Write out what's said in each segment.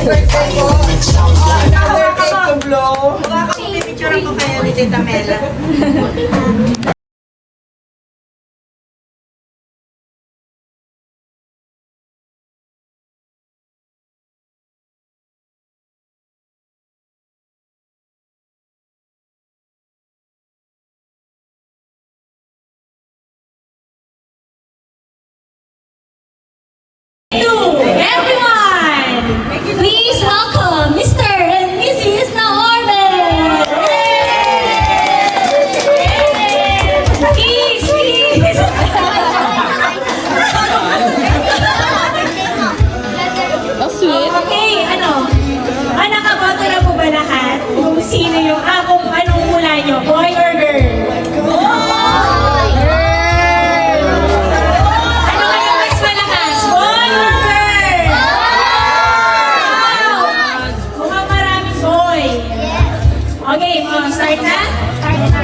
birthday ko. Another cake to blow. Picture ako kayo ni Tita Mela. Please welcome Mr. and Mrs. Naorme. Please. Okay, nakaboto na po ba lahat? Kung sino yung, kung anong mula nyo, boy or girl? Ano kayo mas malakas, boy or girl? Mukhang maraming boy. Okay, start na? Start na.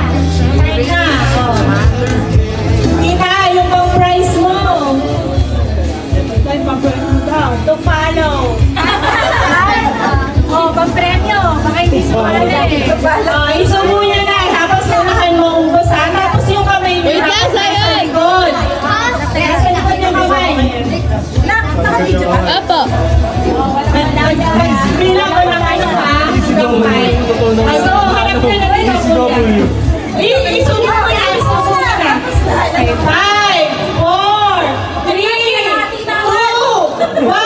Tita, yung pang prize mo. To follow. Pang-premyo. Baka hindi mo alam eh. Iso muna na. Tapos unahan mo ubos ha. Tapos yung kamay mo. Wait lang, sa'yo. Good. Nasa likod yung kamay. Nakabidyo ba? Apo. Bilang ko lang ano ha. Kamay. So, hanap ka na rin ako yan. Iso mo na. Iso mo na. 5, 4, 3, 2, 1.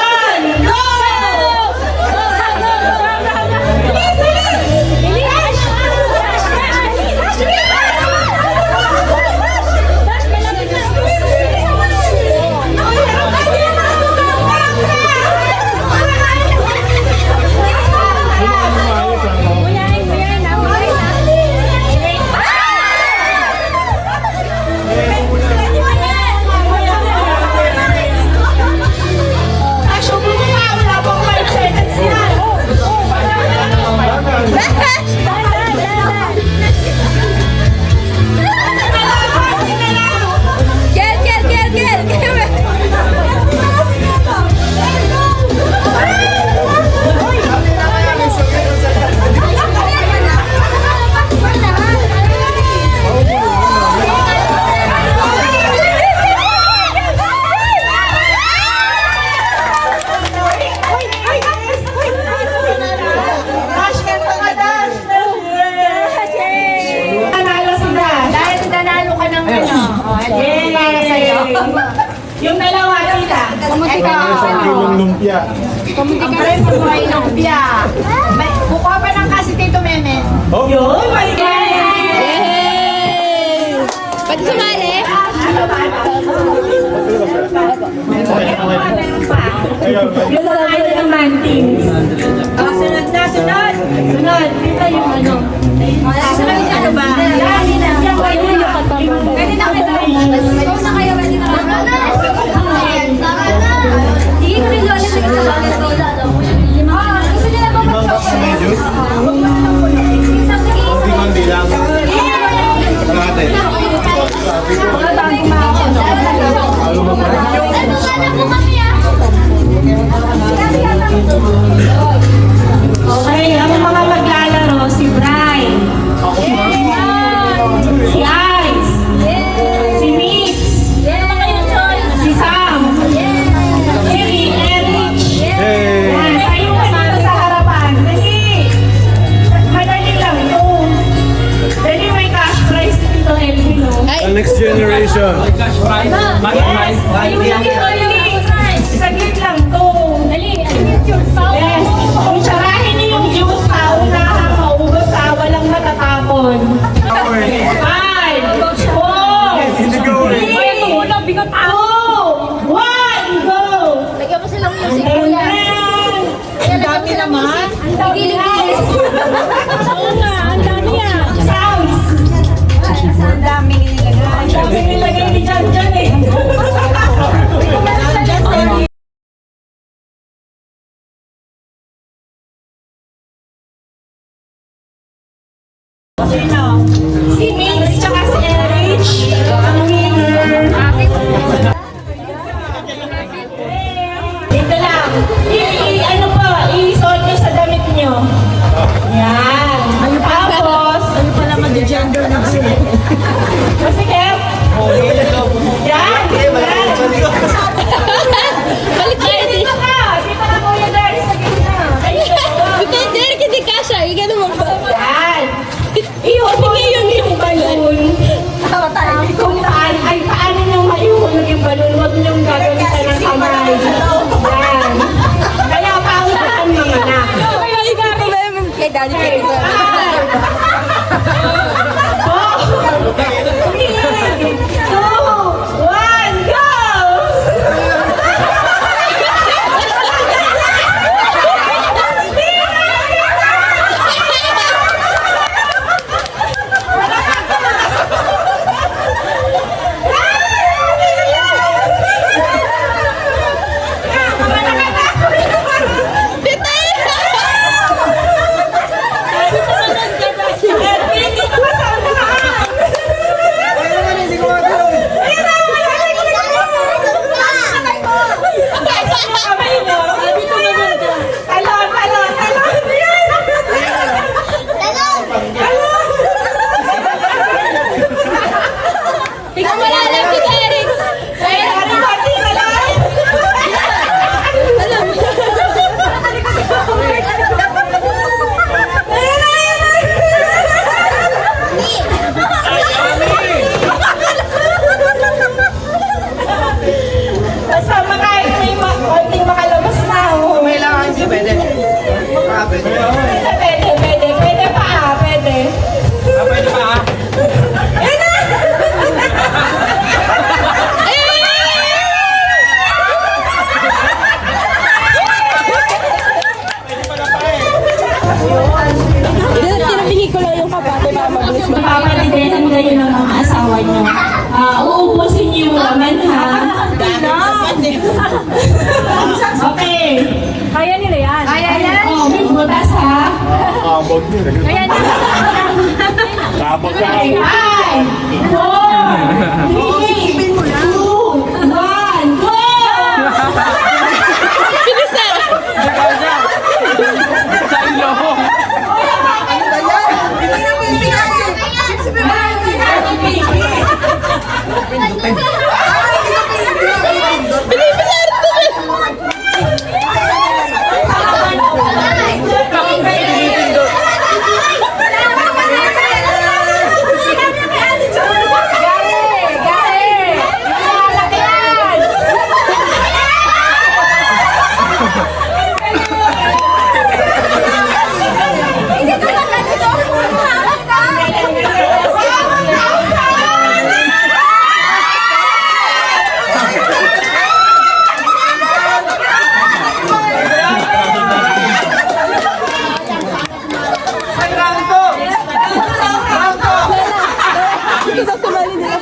Yung dalawa, tita. Kamuti ka. Lumpia. Kamuti ka rin po mga inumpia. Buka pa ng kasi Tito Meme. Oh. Yun, maligay! Pwede sumali? Meron pa. Yung mga ng mantings. Sunod na, sunod. Sunod. Dito yung ano. Sunod yung ano ba? Ganito na kita. Kung na kayo, ganito na. Hindi ko rin lola sa isa bakit ko. Gusto nila ba mag-chocolate? Hindi lang. Okay, ang mga maglalaro, si Bri, si Ice, si Mix, si Sam, si Erich. Yan, tayo kasama sa harapan. Dali! Madali lang ito. Dali may cash prize dito, Elvin, no? The next generation. Ayun lang ito, saglit lang to. Dali, yes. Kung sarahin niyo yung juice pa, unahan maubos sa walang natatapon. 5, 4, 3, 2, 1, go! Lagyan mo silang music. Ang dami naman. Ang dami naman. Oo nga, ang dami yan. Sounds. Ang dami nilagay. Ang dami nilagay ni Jan Jan eh. Masikip? Yan! Balik tayo din. Dito ka! Dito ka, Kuya Dari, sa gitna. Kuya Derek, hindi kasha. Ika naman ba? Yan! Ihulog yung balon. Kung paano niyong maiulog yung balon, huwag niyong gagamitan ng kamay. Yan. Kaya paunahan mga anak. Kaya ikaw ba yung kay Daddy Terry? Ikaw wala lang si Derek. Basta makain may konting makalabas na. Oh. Pwede. Pwede pa, pwede. Pwede pa ha? Tinabingi ko lang yung kapate para mabilis mo. Papalitin kayo ng mga asawa niyo. Uubusin niyo yung laman, ha? Okay. Kaya nila yan. Kaya yan. Oh, may butas, ha? Kabog yun. Kaya nila. Kabog ka. Okay, 5, 4, 3, 2, 1, go! Bilisan! Sa ilong. Ito sa sumali nila.